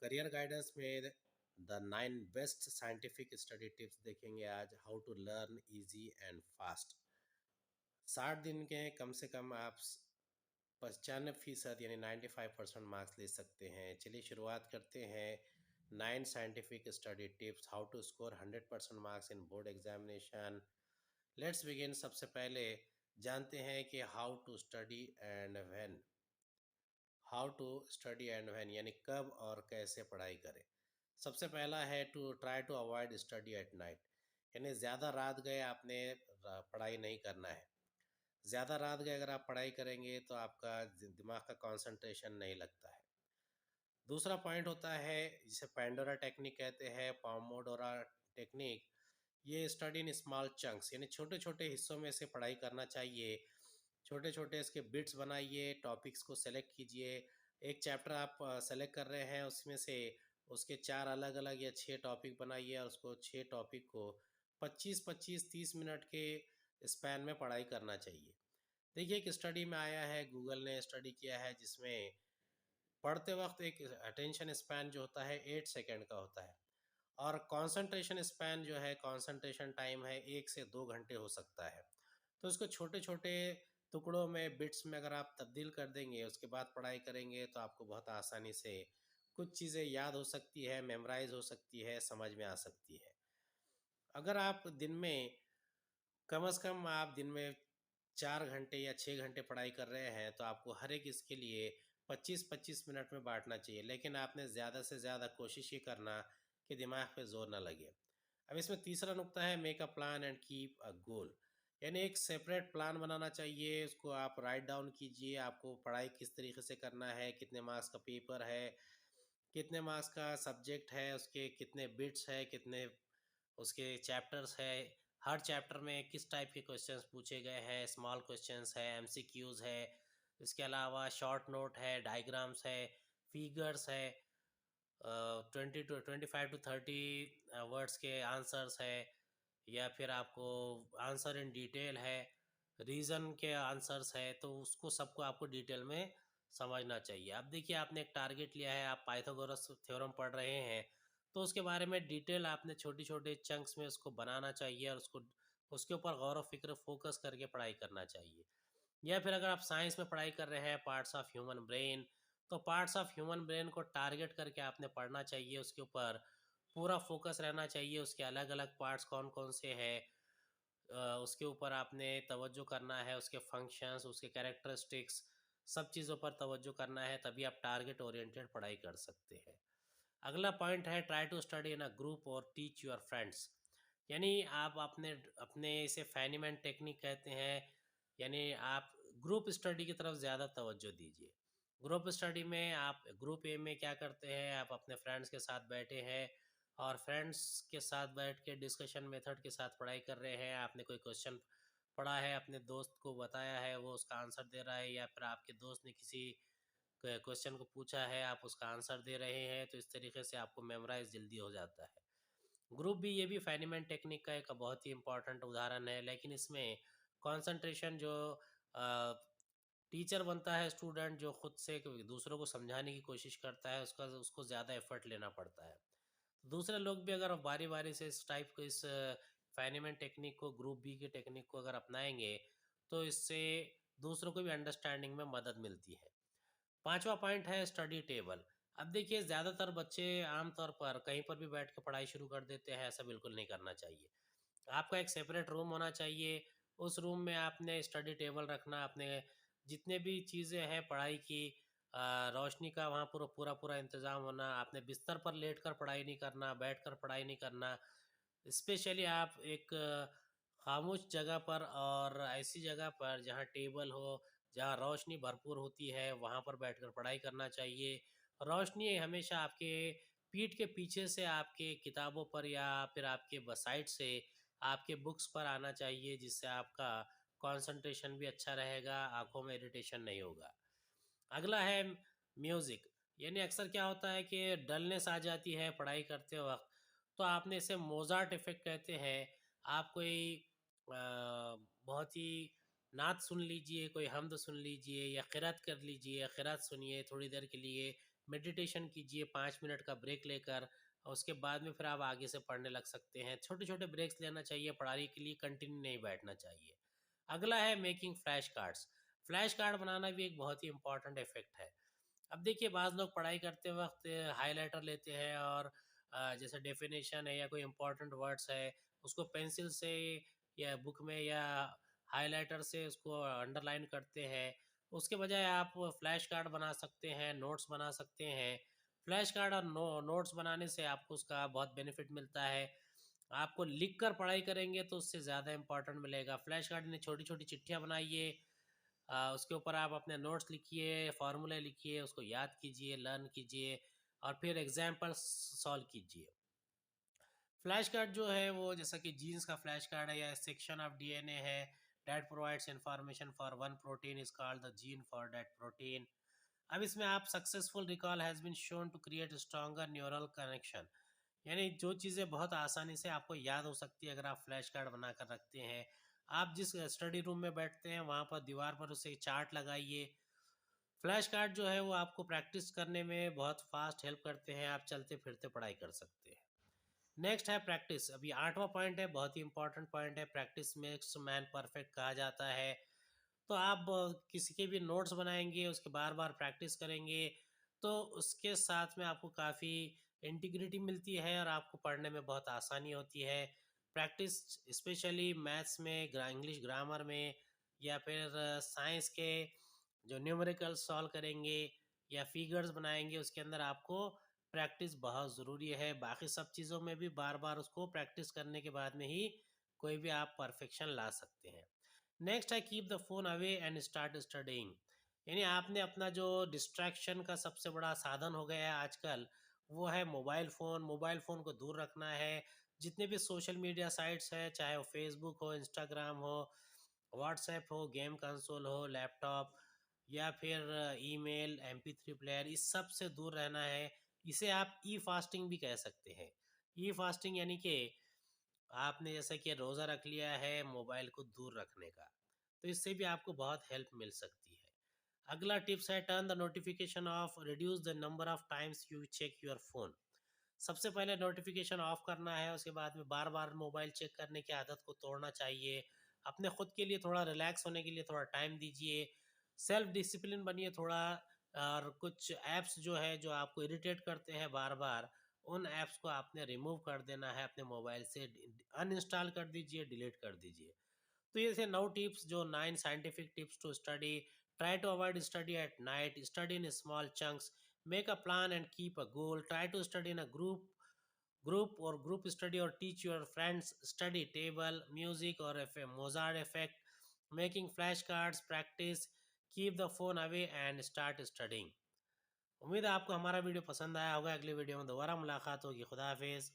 Career guidance में the 9 best scientific study tips देखेंगे आज। How to learn easy and fast. 60 दिन के कम से कम आप 95% यानी 95% मार्क्स ले सकते हैं। चलिए शुरुआत करते हैं। 9 scientific study tips how to score 100% marks in board examination. Let's begin. सबसे पहले जानते हैं कि how to study and when. How to study and when यानी कब और कैसे पढ़ाई करें। सबसे पहला है to try to avoid study at night, यानी ज़्यादा रात गए आपने पढ़ाई नहीं करना है। ज़्यादा रात गए अगर आप पढ़ाई करेंगे तो आपका दिमाग का कंसंट्रेशन नहीं लगता है। दूसरा पॉइंट होता है जिसे पेंडोरा टेक्निक कहते हैं, पोमोडोरा टेक्निक। ये स्टडी इन स्मॉल चंक्स यानी छोटे छोटे हिस्सों में से पढ़ाई करना चाहिए। छोटे छोटे इसके बिट्स बनाइए, टॉपिक्स को सेलेक्ट कीजिए। एक चैप्टर आप सेलेक्ट कर रहे हैं, उसमें से उसके 4 अलग अलग या 6 टॉपिक बनाइए और उसको 6 टॉपिक को 25-25-30 मिनट के स्पैन में पढ़ाई करना चाहिए। देखिए एक स्टडी में आया है, गूगल ने स्टडी किया है, जिसमें पढ़ते वक्त एक अटेंशन स्पैन जो होता है 8 सेकेंड का होता है, और कंसंट्रेशन स्पैन जो है, कंसंट्रेशन टाइम है 1 से 2 घंटे हो सकता है। तो इसको छोटे छोटे टुकड़ों में, बिट्स में अगर आप तब्दील कर देंगे, उसके बाद पढ़ाई करेंगे तो आपको बहुत आसानी से कुछ चीज़ें याद हो सकती है, मेमोराइज हो सकती है, समझ में आ सकती है। अगर आप दिन में कम से कम आप दिन में 4 घंटे या 6 घंटे पढ़ाई कर रहे हैं तो आपको हर एक इसके लिए 25-25 मिनट में बांटना चाहिए, लेकिन आपने ज़्यादा से ज़्यादा कोशिश ये करना कि दिमाग पे जोर ना लगे। अब इसमें तीसरा नुक्ता है make a plan and keep a goal, यानी एक सेपरेट प्लान बनाना चाहिए। उसको आप राइट डाउन कीजिए, आपको पढ़ाई किस तरीके से करना है, कितने मार्क्स का पेपर है, कितने मार्क्स का सब्जेक्ट है, उसके कितने बिट्स है, कितने उसके चैप्टर्स है, हर चैप्टर में किस टाइप के क्वेश्चंस पूछे गए हैं, स्मॉल क्वेश्चंस है, एमसीक्यूज़ है, इसके अलावा शॉर्ट नोट है, डायग्राम्स है, फिगर्स है, 25 टू 30 वर्ड्स के आंसर्स है, या फिर आपको आंसर इन डिटेल है, रीज़न के आंसर्स है, तो उसको सबको आपको डिटेल में समझना चाहिए। अब देखिए आपने एक टारगेट लिया है, आप पाइथागोरस थ्योरम पढ़ रहे हैं, तो उसके बारे में डिटेल आपने छोटी छोटे चंक्स में उसको बनाना चाहिए और उसको उसके ऊपर गौर व फिक्र फोकस करके पढ़ाई करना चाहिए। या फिर अगर आप साइंस में पढ़ाई कर रहे हैं, पार्ट्स ऑफ ह्यूमन ब्रेन, तो पार्ट्स ऑफ ह्यूमन ब्रेन को टारगेट करके आपने पढ़ना चाहिए, उसके ऊपर पूरा फोकस रहना चाहिए। उसके अलग अलग पार्ट्स कौन कौन से हैं, उसके ऊपर आपने तवज्जो करना है, उसके फंक्शंस, उसके कैरेक्टरिस्टिक्स, सब चीज़ों पर तवज्जो करना है, तभी आप टारगेट ओरिएंटेड पढ़ाई कर सकते हैं। अगला पॉइंट है try to study in a group और टीच योर फ्रेंड्स, यानी आप अपने अपने इसे फैनीमैन टेक्निक कहते हैं, यानी आप ग्रुप स्टडी की तरफ ज़्यादा तवज्जो दीजिए। ग्रुप स्टडी में आप ग्रुप ए में क्या करते हैं, आप अपने फ्रेंड्स के साथ बैठे हैं और फ्रेंड्स के साथ बैठ के डिस्कशन मेथड के साथ पढ़ाई कर रहे हैं। आपने कोई क्वेश्चन पढ़ा है, अपने दोस्त को बताया है, वो उसका आंसर दे रहा है, या फिर आपके दोस्त ने किसी क्वेश्चन को पूछा है, आप उसका आंसर दे रहे हैं, तो इस तरीके से आपको मेमोराइज जल्दी हो जाता है। ग्रुप भी, ये भी फैनीमैन टेक्निक का एक बहुत ही इम्पोर्टेंट उदाहरण है, लेकिन इसमें कंसंट्रेशन जो टीचर बनता है, स्टूडेंट जो खुद से दूसरों को समझाने की कोशिश करता है, उसका उसको ज़्यादा एफर्ट लेना पड़ता है। दूसरे लोग भी अगर बारी बारी से इस टाइप को, इस फैनीमैन टेक्निक को, ग्रुप बी की टेक्निक को अगर अपनाएंगे, तो इससे दूसरों को भी अंडरस्टैंडिंग में मदद मिलती है। पांचवा पॉइंट है स्टडी टेबल। अब देखिए ज़्यादातर बच्चे आमतौर पर कहीं पर भी बैठ के पढ़ाई शुरू कर देते हैं, ऐसा बिल्कुल नहीं करना चाहिए। आपका एक सेपरेट रूम होना चाहिए, उस रूम में आपने स्टडी टेबल रखना, अपने जितने भी चीज़ें हैं पढ़ाई की, रोशनी का वहाँ पूरा पूरा पूरा इंतज़ाम होना। आपने बिस्तर पर लेट कर पढ़ाई नहीं करना, बैठ कर पढ़ाई नहीं करना। स्पेशली आप एक खामोश जगह पर और ऐसी जगह पर जहाँ टेबल हो, जहाँ रोशनी भरपूर होती है, वहाँ पर बैठकर पढ़ाई करना चाहिए। रोशनी हमेशा आपके पीठ के पीछे से आपके किताबों पर या फिर आपके साइड से आपके बुक्स पर आना चाहिए, जिससे आपका कंसंट्रेशन भी अच्छा रहेगा, आँखों में इरिटेशन नहीं होगा। अगला है म्यूज़िक, यानी अक्सर क्या होता है कि डलनेस आ जाती है पढ़ाई करते वक़्त, तो आपने इसे मोज़ार्ट इफ़ेक्ट कहते हैं। आप कोई बहुत ही नात सुन लीजिए, कोई हम्द सुन लीजिए या क़िरात कर लीजिए, क़िरात सुनिए थोड़ी देर के लिए, मेडिटेशन कीजिए 5 मिनट का ब्रेक लेकर, और उसके बाद में फिर आप आगे से पढ़ने लग सकते हैं। छोटे छोटे ब्रेक्स लेना चाहिए, पढ़ाई के लिए कंटिन्यू नहीं बैठना चाहिए। अगला है making flash cards. Flash card बनाना भी एक बहुत ही इंपॉर्टेंट इफेक्ट है। अब देखिए बाज़ लोग पढ़ाई करते वक़्त हाइलाइटर लेते हैं और जैसे डेफ़िनेशन है या कोई इम्पोर्टेंट वर्ड्स है, उसको पेंसिल से या बुक में या हाइलाइटर से उसको अंडरलाइन करते हैं। उसके बजाय आप फ्लैश कार्ड बना सकते हैं, नोट्स बना सकते हैं। फ्लैश कार्ड और नोट्स बनाने से आपको उसका बहुत बेनिफिट मिलता है। आपको लिख कर पढ़ाई करेंगे तो उससे ज़्यादा इम्पोर्टेंट मिलेगा। फ्लैश कार्ड में छोटी-छोटी चिट्ठियाँ बनाइए, उसके ऊपर आप अपने नोट्स लिखिए, फ़ॉर्मूले लिखिए, उसको याद कीजिए, लर्न कीजिए और फिर एग्ज़ाम्पल्स सॉल्व कीजिए। फ्लैश कार्ड जो है वो जैसा कि जीन्स का फ्लैश कार्ड है या सेक्शन ऑफ डीएनए है, that provides information for one protein is called the gene for that protein. अब इसमें आप successful recall has been shown to create stronger neural connection, यानी जो चीज़ें बहुत आसानी से आपको याद हो सकती है अगर आप फ्लैश कार्ड बना कर रखते हैं। आप जिस स्टडी रूम में बैठते हैं वहाँ पर दीवार पर उसे चार्ट लगाइए। फ्लैश कार्ड जो है वो आपको प्रैक्टिस करने में बहुत फास्ट हेल्प करते हैं, आप चलते फिरते पढ़ाई कर सकते हैं। नेक्स्ट है प्रैक्टिस। अभी 8वां पॉइंट है, बहुत ही इंपॉर्टेंट पॉइंट है, प्रैक्टिस मेक्स मैन परफेक्ट कहा जाता है। तो आप किसी के भी नोट्स बनाएंगे, उसके बार बार प्रैक्टिस करेंगे, तो उसके साथ में आपको काफ़ी इंटीग्रिटी मिलती है और आपको पढ़ने में बहुत आसानी होती है। प्रैक्टिस स्पेशली मैथ्स में, इंग्लिश ग्रामर में, या फिर साइंस के जो न्यूमेरिकल सॉल्व करेंगे या फिगर्स बनाएंगे, उसके अंदर आपको प्रैक्टिस बहुत ज़रूरी है। बाकी सब चीज़ों में भी बार बार उसको प्रैक्टिस करने के बाद में ही कोई भी आप परफेक्शन ला सकते हैं। नेक्स्ट है keep the phone away and start studying. यानी आपने अपना जो डिस्ट्रैक्शन का सबसे बड़ा साधन हो गया है आजकल, वो है मोबाइल फ़ोन। मोबाइल फ़ोन को दूर रखना है। जितने भी सोशल मीडिया साइट्स हैं, चाहे वो फेसबुक हो, इंस्टाग्राम हो, व्हाट्सएप हो, गेम कंसोल हो, लैपटॉप या फिर ईमेल, MP3 प्लेयर, इस सब से दूर रहना है। इसे आप ई फास्टिंग भी कह सकते हैं। ई फास्टिंग यानी कि आपने जैसा कि रोज़ा रख लिया है मोबाइल को दूर रखने का, तो इससे भी आपको बहुत हेल्प मिल सकती है। अगला टिप्स है turn the notification off, reduce the number of times you check your phone. सबसे पहले नोटिफिकेशन ऑफ करना है, उसके बाद में बार बार मोबाइल चेक करने की आदत को तोड़ना चाहिए। अपने खुद के लिए थोड़ा रिलैक्स होने के लिए थोड़ा टाइम दीजिए। सेल्फ डिसिप्लिन बनिए थोड़ा। और कुछ ऐप्स जो है जो आपको इरिटेट करते हैं बार बार, उन ऐप्स को आपने रिमूव कर देना है अपने मोबाइल से, अनइंस्टॉल कर दीजिए, डिलीट कर दीजिए। तो ये थे 9 टिप्स, जो 9 scientific tips to study. Try to avoid study at night, study in small chunks, make a plan and keep a goal, try to study in a group study or teach your friends, study table, music or a Mozart effect, making flashcards, practice, keep the phone away and start studying। उम्मीद है आपको हमारा video पसंद आया होगा। अगली video में दोबारा मुलाकात होगी। खुदा हाफिज़।